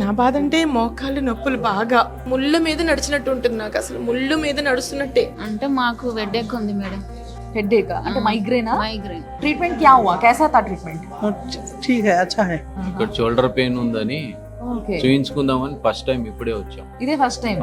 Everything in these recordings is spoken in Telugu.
నా బాధ అంటే మోకాళ్ళు నొప్పులు బాగా ముళ్ళ మీద నడిచినట్టు ఉంటుంది. నాకు అసలు ముళ్ళు మీద నడుస్తున్నట్టే. అంటే మాకు హెడేక్ ఉంది మేడం. हेडेक అంటే మైగ్రేనా? మైగ్రేన్. ट्रीटमेंट क्या हुआ, कैसा था ट्रीटमेंट? ठीक है, अच्छा है. ఇక్కడ షోల్డర్ పెయిన్ ఉందని ఓకే, చూయించుకుందామని ఫస్ట్ టైం ఇప్పుడే వచ్చాం. ఇదే ఫస్ట్ టైం.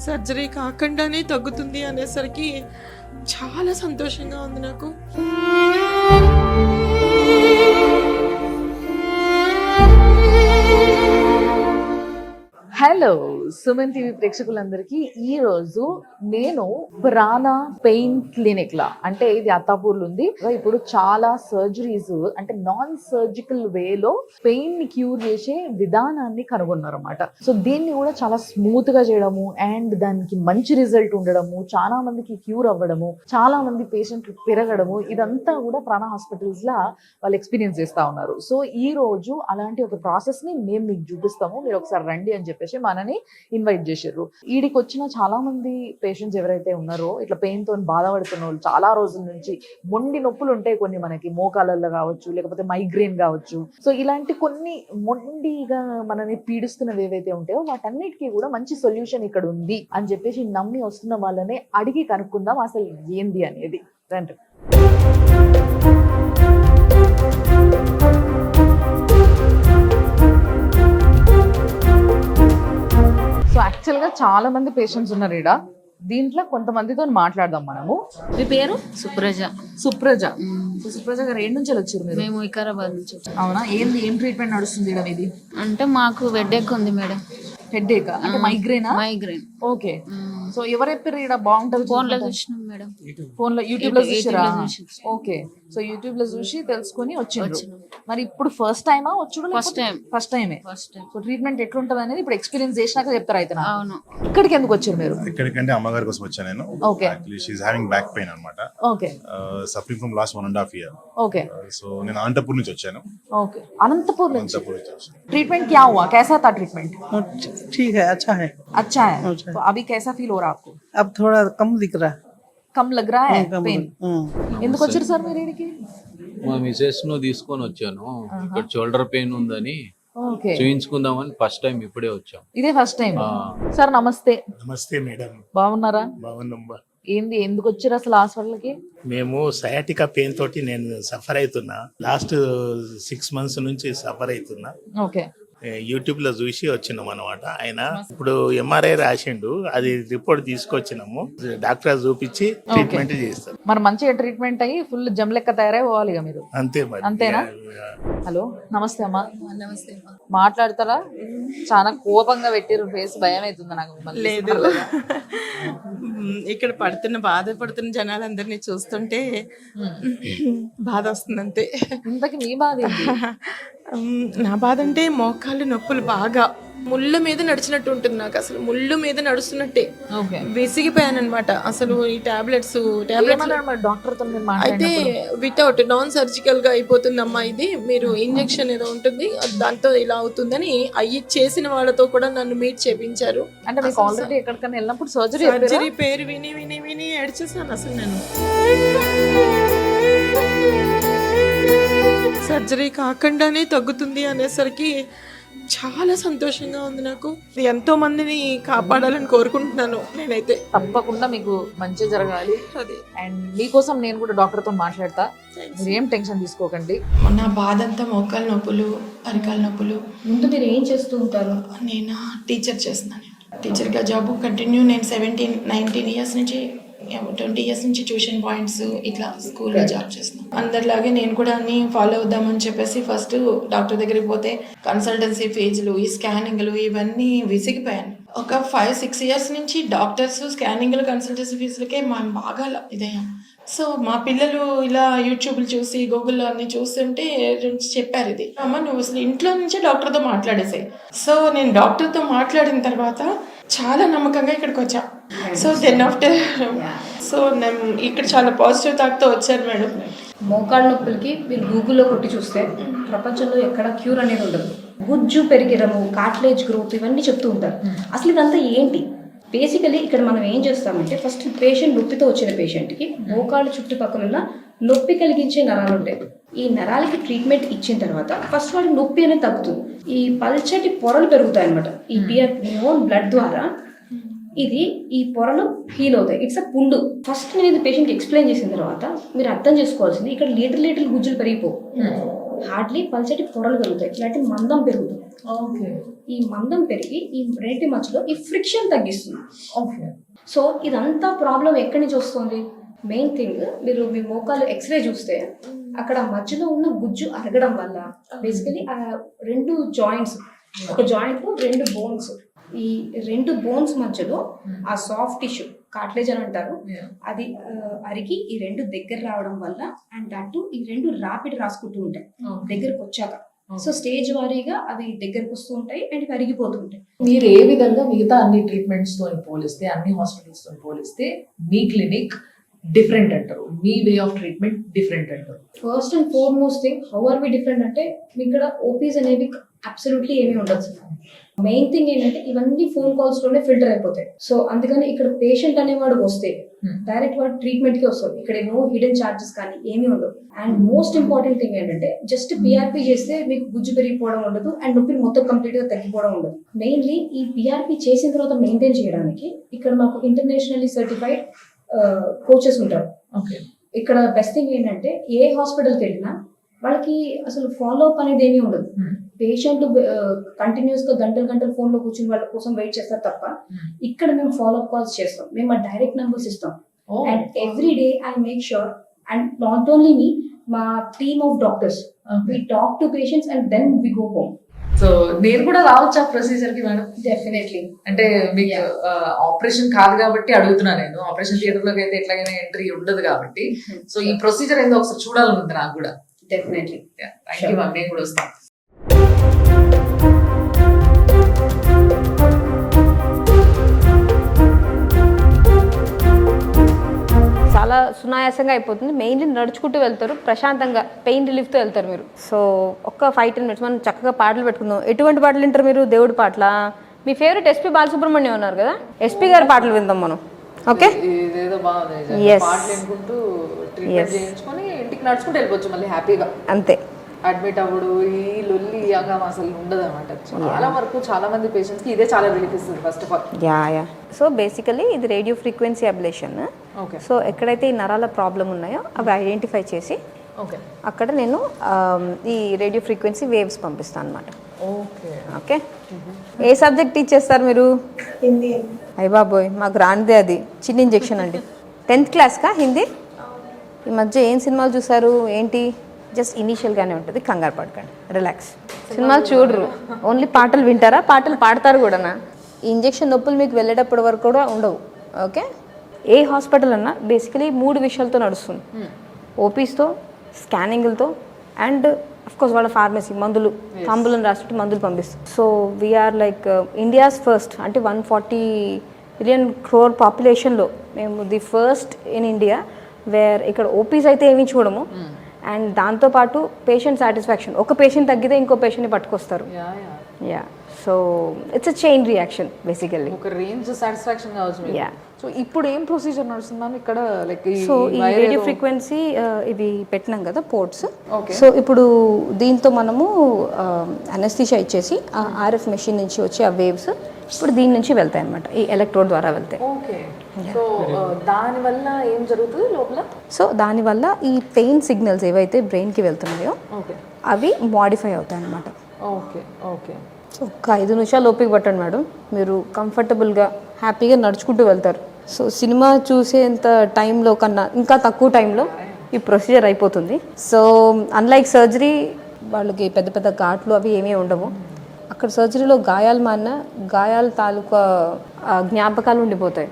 సర్జరీ కాకుండానే తగ్గుతుంది అనేసరికి చాలా సంతోషంగా ఉంది నాకు. హలో సుమన్ టీవీ ప్రేక్షకులందరికీ ఈ రోజు నేను ప్రాణ పెయిన్ క్లినిక్ లా, అంటే ఇది అత్తాపూర్లో ఉంది. ఇప్పుడు చాలా సర్జరీస్ అంటే నాన్ సర్జికల్ వేలో పెయిన్ ని క్యూర్ చేసే విధానాన్ని కనుగొన్నారు అన్నమాట. సో దీన్ని కూడా చాలా స్మూత్ గా చేయడము అండ్ దానికి మంచి రిజల్ట్ ఉండడము, చాలా మందికి క్యూర్ అవ్వడము, చాలా మంది పేషెంట్లు పెరగడము, ఇదంతా కూడా ప్రాణ హాస్పిటల్స్ లా వాళ్ళు ఎక్స్పీరియన్స్ చేస్తా ఉన్నారు. సో ఈ రోజు అలాంటి ఒక ప్రాసెస్ ని మేము మీకు చూపిస్తాము, మీరు ఒకసారి రండి అని చెప్పేసి మనని ఇన్వైట్ చేశారు. ఈడికి వచ్చిన చాలా మంది పేషెంట్స్ ఎవరైతే ఉన్నారో ఇట్లా పెయిన్ తో బాధపడుతున్న వాళ్ళు, చాలా రోజుల నుంచి మొండి నొప్పులు ఉంటాయి కొన్ని, మనకి మోకాళ్ళల్లో కావచ్చు, లేకపోతే మైగ్రేన్ కావచ్చు. సో ఇలాంటి కొన్ని మొండిగా మనని పీడిస్తున్నవి ఏవైతే ఉంటాయో వాటన్నిటికీ కూడా మంచి సొల్యూషన్ ఇక్కడ ఉంది అని చెప్పేసి నమ్మి వస్తున్న వాళ్ళనే అడిగి కనుక్కుందాం అసలు ఏంది అనేది. రండి. సో యాక్చువల్గా చాలా మంది పేషెంట్స్ ఉన్నారు ఈడ. దీంట్లో కొంతమందితో మాట్లాడదాం మనము. మీ పేరు? సుప్రజ. సుప్రజ. సో సుప్రజ గారు ఏడు నుంచి వచ్చారు మీరు? మేము వికారాబాద్ నుంచి వచ్చాం. అవునా, ఏం ట్రీట్మెంట్ నడుస్తుంది ఈడ మీది? అంటే మాకు హెడేక్ ఉంది మేడం. హెడేక్ అంటే మైగ్రేనా? మైగ్రేన్. ఓకే. సో ఎవరు చెప్పారు ఈడ బాగుంటుంది? ఫోన్ లో చూసినాం మేడం. ఫోన్ లో యూట్యూబ్ లో చూసారా? చూసి. ఓకే. సో యూట్యూబ్ లో చూసి తెలుసుకొని వచ్చిండ్రు. మరి ఇప్పుడు ఫస్ట్ టైమా వచ్చుడు? First time. ఫస్ట్ టైమే. First time. సో ట్రీట్మెంట్ ఎట్లుంటది అనేది ఇప్పుడు ఎక్స్పీరియన్స్ చేసినాక చెప్తారు అయితే. అవును. ఇక్కడికి ఎందుకు వచ్చారు మీరు? ఇక్కడికంటే అమ్మగారి కోసం వచ్చాను నేను. Okay. Actually she is having back pain అన్నమాట. Okay. Suffering from last 1.5 year. Okay. So నేను అనంతపూర్ నుంచి వచ్చాను. ఓకే. అనంతపూర్ నుంచి. అనంతపూర్ నుంచి వచ్చాను. ट्रीटमेंट क्या हुआ, कैसा था ट्रीटमेंट? ठीक है, अच्छा है. अच्छा है. अच्छा है. तो अभी कैसा फील हो रहा है आपको? अब थोड़ा कम दिख रहा है. कम लग रहा है कम पेन? ఎందుకు వచ్చారు సార్ మీరు ఇక్కడికి? మా మిసెస్ ను తీసుకొని వచ్చాను. ఇక్కడ షోల్డర్ పెయిన్ ఉందని ఓకే. చూయించుకుందామని ఫస్ట్ టైం ఇప్పుడే వచ్చాం. ఇదే ఫస్ట్ టైం. సార్ నమస్తే. నమస్తే మేడం, బాగున్నారా? బాగున్నాం. ఏంది ఎందుకు వచ్చారు అసలు హాస్పిటల్కి? మేము సయాటికా పెయిన్ తోటి నేను సఫర్ అవుతున్నా. లాస్ట్ 6 months నుంచి సఫర్ అవుతున్నా. ఓకే. యూట్యూబ్ లో చూసి వచ్చినాం అనమాట. ఆయన ఇప్పుడు ఎంఆర్ఐ రాసిండు, అది రిపోర్ట్ తీసుకొచ్చినాము. డాక్టర్ చూపించి ట్రీట్మెంట్ చేస్తారు. మరి మంచిగా ట్రీట్మెంట్ అయ్యి ఫుల్ జమ్ లెక్క తయారై పోవాలి ఇక మీరు. అంతే మరి. అంతేనా? హలో నమస్తే అమ్మా. నమస్తే. మాట్లాడతారా? చాలా కోపంగా పెట్టిరు ఫేస్, భయం అవుతుంది నాకు. లేదు, ఇక్కడ బాధపడుతున్న జనాలందరినీ చూస్తుంటే బాధ వస్తుంది అంతే. ఇంతకి మీ బాధ ఏంటి? నా బాధ అంటే మోకాళ్ళు నొప్పులు బాగా ముళ్ళ మీద నడిచినట్టు ఉంటుంది. నాకు అసలు ముళ్ళు మీద నడుస్తున్నట్టే. ఓకే. విసిగిపోయాను అనమాట అసలు. ఈ టాబ్లెట్స్ డాక్టర్ తో మీరు అయితే వితౌట్ నాన్ సర్జికల్ గా అయిపోతుందమ్మా, ఇది మీరు ఇంజెక్షన్ ఏదో ఉంటుంది దాంతో ఇలా అవుతుందని అయ్యి చేసిన వాళ్ళతో కూడా నన్ను మీట్ చేపించారు. అంటే మీకు ఆల్రెడీ ఎక్కడికైనా వెళ్ళినప్పుడు సర్జరీ పేరు విని విని విని ఏడ్చేసాను అసలు నేను. సర్జరీ కాకుండానే తగ్గుతుంది అనేసరికి చాలా సంతోషంగా ఉంది నాకు. ఎంతో మందిని కాపాడాలని కోరుకుంటున్నాను నేనైతే. తప్పకుండా మీకు మంచి జరగాలి. అది అండ్ మీకోసం నేను కూడా డాక్టర్ తో మాట్లాడతా, మీరు ఏం టెన్షన్ తీసుకోకండి. నా బాధ అంతా మోకాలు నొప్పులు, అరికాల నొప్పులు. ముందు మీరు ఏం చేస్తూ ఉంటారు? నేను టీచర్ చేస్తున్నాను. టీచర్గా జాబ్ కంటిన్యూ. నేను 19 years నుంచి 20 years నుంచి ట్యూషన్ పాయింట్స్ ఇట్లా స్కూల్లో జాబ్ చేస్తున్నాను. అందరిలాగే నేను కూడా అన్ని ఫాలో అవుదామని చెప్పేసి ఫస్ట్ డాక్టర్ దగ్గరికి పోతే కన్సల్టెన్సీ ఫీజులు, ఈ స్కానింగ్లు ఇవన్నీ విసిగిపోయాను. ఒక 5-6 years నుంచి డాక్టర్స్, స్కానింగ్లు, కన్సల్టెన్సీ ఫీజులకే మనం బాగా ఇదయ్యాం. సో మా పిల్లలు ఇలా యూట్యూబ్లు చూసి గూగుల్లో అన్ని చూస్తుంటే చెప్పారు, ఇది అమ్మ నువ్వు అసలు ఇంట్లో నుంచే డాక్టర్తో మాట్లాడేసాయి. సో నేను డాక్టర్తో మాట్లాడిన తర్వాత చాలా నమ్మకంగా ఇక్కడికి వచ్చా. సో దెన్ ఆఫ్టర్ నేను ఇక్కడ చాలా పాజిటివ్ థాట్తో వచ్చాను మేడం. మోకాళ్ళ నొప్పులకి మీరు గూగుల్లో కొట్టి చూస్తే ప్రపంచంలో ఎక్కడ క్యూర్ అనేది ఉండదు. గుజ్జు పెరిగడము, కార్టిలేజ్ గ్రోత్ ఇవన్నీ చెప్తూ ఉంటారు. అసలు ఇదంతా ఏంటి? బేసికలీ ఇక్కడ మనం ఏం చేస్తామంటే ఫస్ట్ పేషెంట్ నొప్పితో వచ్చిన పేషెంట్కి మోకాళ్ళ చుట్టుపక్కల ఉన్న నొప్పి కలిగించే నరాలు ఉంటాయి. ఈ నరాలకి ట్రీట్మెంట్ ఇచ్చిన తర్వాత ఫస్ట్ వాడికి నొప్పి అనేది తగ్గుతుంది. ఈ పల్చటి పొరలు పెరుగుతాయి అనమాట. ఈ పిఆర్పి ఓన్ బ్లడ్ ద్వారా ఇది ఈ పొరలు హీల్ అవుతాయి. ఇట్స్ అ పుండు. ఫస్ట్ నేను ఇది పేషెంట్కి ఎక్స్ప్లెయిన్ చేసిన తర్వాత మీరు అర్థం చేసుకోవాల్సింది, ఇక్కడ లీటర్ గుజ్జులు పెరిగిపోవు, హార్డ్లీ పల్చటి పొరలు పెరుగుతాయి, ఇలాంటి మందం పెరుగుతుంది. ఈ మందం పెరిగి ఈ రెండింటి మధ్యలో ఈ ఫ్రిక్షన్ తగ్గిస్తుంది. సో ఇదంతా ప్రాబ్లం ఎక్కడి నుంచి వస్తుంది? మెయిన్ థింగ్, మీరు మీ మోకాలు ఎక్స్రే చూస్తే అక్కడ మధ్యలో ఉన్న గుజ్జు అరగడం వల్ల బేసికలీ ఆ రెండు జాయింట్స్, ఒక జాయింట్ రెండు బోన్స్, ఈ రెండు బోన్స్ మధ్యలో ఆ సాఫ్ట్ టిష్యూ కార్టిలేజ్ అని అంటారు, అది అరిగి ఈ రెండు దగ్గర రావడం వల్ల అండ్ దట్ ఈ రెండు ర్యాపిడ్ రాసుకుంటూ ఉంటాయి దగ్గరకు వచ్చాక. సో స్టేజ్ వారీగా అవి దగ్గరకు వస్తూ ఉంటాయి అండ్ అరిగిపోతూ ఉంటాయి. మీరు ఏ విధంగా మిగతా అన్ని ట్రీట్మెంట్స్ తో పోలిస్తే, అన్ని హాస్పిటల్స్ తో పోలిస్తే మీ క్లినిక్ డిఫరెంట్ అంటారు, మీ వే ఆఫ్ ట్రీట్మెంట్ డిఫరెంట్ అంటారు? First and foremost thing, how are we different అంటే ఇక్కడ ఓపీస్ అనేవి అబ్సల్యూట్లీ ఏమీ ఉండదు. మెయిన్ థింగ్ ఏంటంటే ఇవన్నీ ఫోన్ కాల్స్ లోనే ఫిల్టర్ అయిపోతాయి. సో అందుకని ఇక్కడ పేషెంట్ అనేవాడు వస్తే డైరెక్ట్ వాడు ట్రీట్మెంట్ కి వస్తుంది. ఇక్కడ నో హిడెన్ చార్జెస్ కానీ ఏమీ ఉండవు. అండ్ మోస్ట్ ఇంపార్టెంట్ థింగ్ ఏంటంటే జస్ట్ పిఆర్పి చేస్తే మీకు గుజ్జు పెరిగిపోవడం ఉండదు అండ్ నొప్పి మొత్తం కంప్లీట్ గా తగ్గిపోవడం ఉండదు. మెయిన్లీ ఈ పిఆర్పి చేసిన తర్వాత మెయింటైన్ చేయడానికి ఇక్కడ మాకు ఇంటర్నేషనల్లీ సర్టిఫైడ్ కోచెస్ ఉంటారు. ఇక్కడ బెస్ట్ థింగ్ ఏంటంటే ఏ హాస్పిటల్కి వెళ్ళినా వాళ్ళకి అసలు ఫాలో అప్ అనేది ఏమీ ఉండదు. పేషెంట్ కంటిన్యూస్ గా గంటలు ఫోన్ లో కూర్చుని వాళ్ళ కోసం వెయిట్ చేస్తారు తప్ప ఇక్కడ మేము ఫాలో అప్ కాల్స్ చేస్తాం. మేము మా డైరెక్ట్ నెంబర్స్ ఇస్తాం and every day I make sure and not only me, మా team of doctors we talk to patients and then we go home. So నేను కూడా రావచ్చా ప్రొసీజర్ కి మేడం? డెఫినెట్లీ. అంటే మీకు ఆపరేషన్ కాదు కాబట్టి అడుగుతున్నా. నేను ఆపరేషన్ థియేటర్ లోకి అయితే ఎట్లాగైనా ఎంట్రీ ఉండదు కాబట్టి, సో ఈ ప్రొసీజర్ ఏందో ఒకసారి చూడాలనుంది నాకు కూడా. డెఫినెట్లీ. థ్యాంక్ యూ మ్యామ్, నేను కూడా వస్తాను. చాలా సునాయాసంగా అయిపోతుంది. మెయిన్లీ నడుచుకుంటూ వెళ్తారు, ప్రశాంతంగా పెయిన్ రిలీఫ్తో వెళ్తారు మీరు. సో ఒక్క 5-10 minutes మనం చక్కగా పాటలు పెట్టుకుందాం. ఎటువంటి పాటలు వింటారు మీరు? దేవుడి పాటల? మీ ఫేవరెట్ ఎస్పీ బాలసుబ్రహ్మణ్యం ఉన్నారు కదా, ఎస్పీ గారి పాటలు విందాం మనం. ఓకే, ఇదేదో బాగుంది. Yes. పాటలు వినుకుంటూ ట్రీట్మెంట్ చేయించుకొని ఇంటికి నడుచుకుంటూ వెళ్ళిపోవచ్చు మళ్ళీ హ్యాపీగా. అంతే. అడ్మిట్ అవ్వడు, ఈ లొల్లి అగా అసలు ఉండదు అనమాట. చాలా వరకు చాలా మంది పేషెంట్స్ కి ఇదే చాలా రిలీఫ్ ఇస్తుంది first of all. Yeah. So basically ఇది radio frequency ablation. Okay. So ఎక్కడైతే ఈ నరాల ప్రాబ్లం ఉన్నాయో అవి ఐడెంటిఫై చేసి ఓకే అక్కడ నేను ఈ రేడియో ఫ్రీక్వెన్సీ వేవ్స్ పంపిస్తాను అనమాట. ఓకే. ఓకే. ఏ సబ్జెక్ట్ టీచ్ చేస్తారు మీరు? హిందీ. అయ్య బాబోయ్, మాకు రానిదే అది. చిన్న ఇంజెక్షన్ అండి. 10th క్లాస్కా హిందీ? ఈ మధ్య ఏం సినిమాలు చూసారు ఏంటి? జస్ట్ ఇనీషియల్గానే ఉంటుంది, కంగారు పడకండి, రిలాక్స్. సినిమాలు చూడరు, ఓన్లీ పాటలు వింటారా? పాటలు పాడతారు కూడానా? ఈ ఇంజెక్షన్ నొప్పులు మీకు వెళ్ళేటప్పటి వరకు కూడా ఉండవు. ఓకే. ఏ హాస్పిటల్ అన్నా బేసికలీ 3 విషయాలతో నడుస్తుంది. ఓపీస్తో, స్కానింగ్లతో అండ్ అఫ్కోర్స్ వాళ్ళ ఫార్మసీ మందులు, తంబులను రాసిపెట్టి మందులు పంపిస్తారు. So we are like India's first, అంటే 140 billion crore పాపులేషన్లో మేము the first in India where ఇక్కడ ఓపీస్ అయితే ఏమి చూడము అండ్ దాంతోపాటు పేషెంట్ సాటిస్ఫాక్షన్. ఒక పేషెంట్ తగ్గితే ఇంకో పేషెంట్ని పట్టుకొస్తారు. Yeah. So it's a chain reaction basically. ఒక రేంజ్ సాటిస్ఫాక్షన్ కావచ్చు. యా. సో ఇప్పుడు ఏం ప్రొసీజర్ నడుస్తుందని ఇక్కడ లైక్ సో ఈ రేడియో ఫ్రీక్వెన్సీ ఇవి పెట్టినాం కదా పోర్ట్స్. ఓకే. సో ఇప్పుడు దీంతో మనము అనస్థీషియా ఇచ్చేసి ఆ ఆర్ఎఫ్ మెషిన్ నుంచి వచ్చే ఆ వేవ్స్ ఇప్పుడు దీని నుంచి వెళ్తాయి అనమాట, ఈ ఎలక్ట్రోడ్ ద్వారా వెళ్తాయి. ఓకే. సో దానివల్ల ఏం జరుగుతుంది లోపల? సో దానివల్ల ఈ పెయిన్ సిగ్నల్స్ ఏవైతే బ్రెయిన్కి వెళ్తున్నాయో అవి మాడిఫై అవుతాయి అన్నమాట. ఓకే. ఓకే. సో ఒక 5 నిమిషాలు ఓపిక పట్టండి మేడం, మీరు కంఫర్టబుల్గా హ్యాపీగా నడుచుకుంటూ వెళ్తారు. సో సినిమా చూసేంత టైంలో కన్నా ఇంకా తక్కువ టైంలో ఈ ప్రొసీజర్ అయిపోతుంది. సో అన్లైక్ సర్జరీ వాళ్ళకి పెద్ద పెద్ద ఘాట్లు అవి ఏమీ ఉండవు. అక్కడ సర్జరీలో గాయాలు మాన్న గాయాల తాలూకా జ్ఞాపకాలు ఉండిపోతాయి.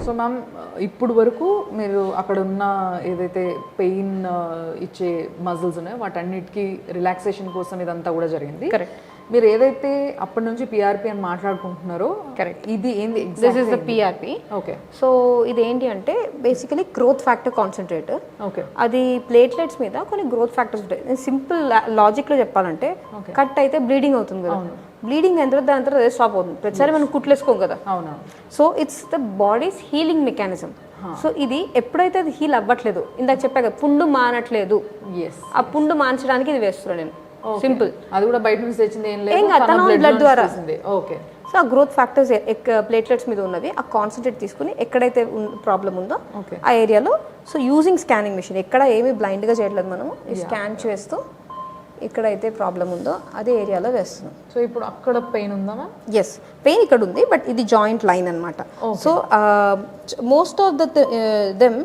సో మ్యామ్, ఇప్పుడు వరకు మీరు అక్కడ ఉన్న ఏదైతే పెయిన్ ఇచ్చే మజిల్స్ ఉన్నాయో వాటన్నిటికీ రిలాక్సేషన్ కోసం ఇదంతా కూడా జరిగింది. కరెక్ట్. మీరు ఏదైతే అప్పటి నుంచి పిఆర్పి అని మాట్లాడుకుంటున్నారో Correct. ఇది ఏంది this is the PRP. Okay so ఇది ఏంటి అంటే basically growth factor concentrate. Okay అది ప్లేట్లెట్స్ మీద కొన్ని గ్రోత్ ఫ్యాక్టర్స్ ఉంటాయి. సింపుల్ లాజిక్లో చెప్పాలంటే కట్ అయితే బ్లీడింగ్ అవుతుంది కదా, బ్లీడింగ్ అయిన తర్వాత దాని తర్వాత అదే స్టాప్ అవుతుంది. ప్రతిసారి మనం కుట్లేసుకోం కదా. అవునవును. So it's the bodies healing mechanism. So ఇది ఎప్పుడైతే అది హీల్ అవ్వట్లేదు, ఇందాక చెప్పా కదా పుండు మానట్లేదు, ఎస్ ఆ పుండు మాన్చడానికి ఇది వేస్తున్నాను నేను. సింపుల్. అది కూడా బయట నుంచి తెచ్చింది ఏం ఏం లేదు, కాదు, తన బ్లడ్ ద్వారా. ఓకే సో ఆ గ్రోత్ ఫ్యాక్టర్స్ ప్లేట్లెట్స్ మీద ఉన్నవి ఆ కాన్సన్ట్రేట్ తీసుకుని ఎక్కడైతే ప్రాబ్లం ఉందో ఆ ఏరియాలో, సో యూజింగ్ స్కానింగ్ మిషన్, ఎక్కడ ఏమీ బ్లైండ్గా చేయట్లేదు మనము, స్కాన్ చేస్తూ ఎక్కడైతే ప్రాబ్లం ఉందో అదే ఏరియాలో వేస్తున్నాం. సో ఇప్పుడు అక్కడ పెయిన్ ఉందా మ్యామ్? ఎస్, పెయిన్ ఇక్కడ ఉంది, బట్ ఇది జాయింట్ లైన్ అనమాట. సో మోస్ట్ ఆఫ్ దెమ్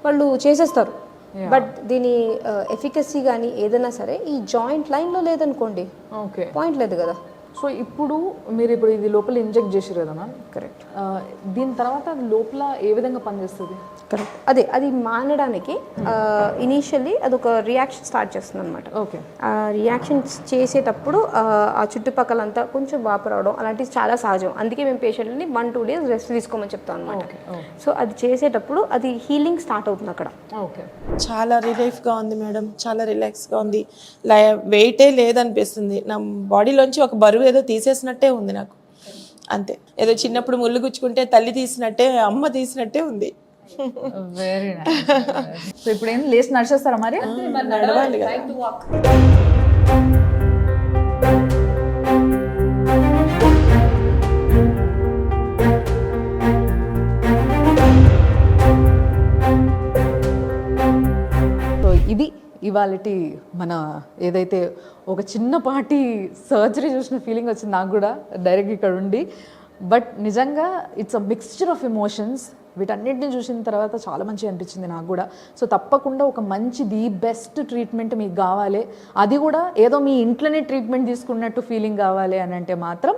వాళ్ళు చేసేస్తారు, బట్ దీని ఎఫికసీ కానీ ఏదైనా సరే ఈ జాయింట్ లైన్లో లేదనుకోండి ఓకే పాయింట్ లేదు కదా. సో ఇప్పుడు మీరు ఇప్పుడు ఇది లోపల ఇంజెక్ట్ చేసారు కదా మ్యామ్? కరెక్ట్. దీని తర్వాత అది లోపల ఏ విధంగా పనిచేస్తుంది? కరెక్ట్, అది మానడానికి ఇనీషియల్లీ అదొక రియాక్షన్ స్టార్ట్ చేస్తుంది అనమాట. ఓకే. ఆ రియాక్షన్స్ చేసేటప్పుడు ఆ చుట్టుపక్కలంతా కొంచెం వాపు రావడం అలాంటివి చాలా సహజం. అందుకే మేము పేషెంట్ని 1-2 days రెస్ట్ తీసుకోమని చెప్తాం అనమాట. సో అది చేసేటప్పుడు అది హీలింగ్ స్టార్ట్ అవుతుంది అక్కడ. ఓకే. చాలా రిలీఫ్గా ఉంది మేడం, చాలా రిలాక్స్గా ఉంది. వెయిటే లేదనిపిస్తుంది. నా బాడీలోంచి ఒక బరువు ఏదో తీసేసినట్టే ఉంది నాకు, అంతే. ఏదో చిన్నప్పుడు ముళ్ళు గుచ్చుకుంటే తల్లి తీసినట్టే, అమ్మ తీసినట్టే ఉంది. Very nice. సో ఇప్పుడు ఏం లేచి నడిచేస్తారా మరి? నడవాలి కదా. సో ఇది ఇవాళటి మన ఏదైతే ఒక చిన్నపాటి సర్జరీ చూసిన ఫీలింగ్ వచ్చింది నాకు కూడా డైరెక్ట్ ఇక్కడ ఉండి. బట్ నిజంగా it's a mixture of emotions. వీటన్నిటిని చూసిన తర్వాత చాలా మంచిగా అనిపించింది నాకు కూడా. సో తప్పకుండా ఒక మంచి ది బెస్ట్ ట్రీట్మెంట్ మీకు కావాలి, అది కూడా ఏదో మీ ఇంట్లోనే ట్రీట్మెంట్ తీసుకున్నట్టు ఫీలింగ్ కావాలి అని అంటే మాత్రం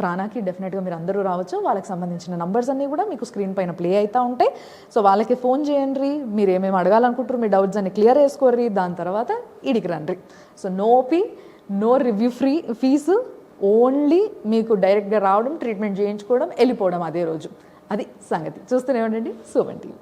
ప్రాణాకి డెఫినెట్గా మీరు అందరూ రావచ్చు. వాళ్ళకి సంబంధించిన నంబర్స్ అన్నీ కూడా మీకు స్క్రీన్ పైన ప్లే అవుతూ ఉంటాయి. సో వాళ్ళకి ఫోన్ చేయండి, మీరు ఏమేమి అడగాలనుకుంటారు, మీ డౌట్స్ అన్ని క్లియర్ చేసుకోర్రి, దాని తర్వాత ఇడికి రండి. So no OP, no review fee, only మీకు డైరెక్ట్గా రావడం, ట్రీట్మెంట్ చేయించుకోవడం, వెళ్ళిపోవడం అదే రోజు. అది సంగతి. చూస్తూనే ఉండండి సుమన్ టీవీ.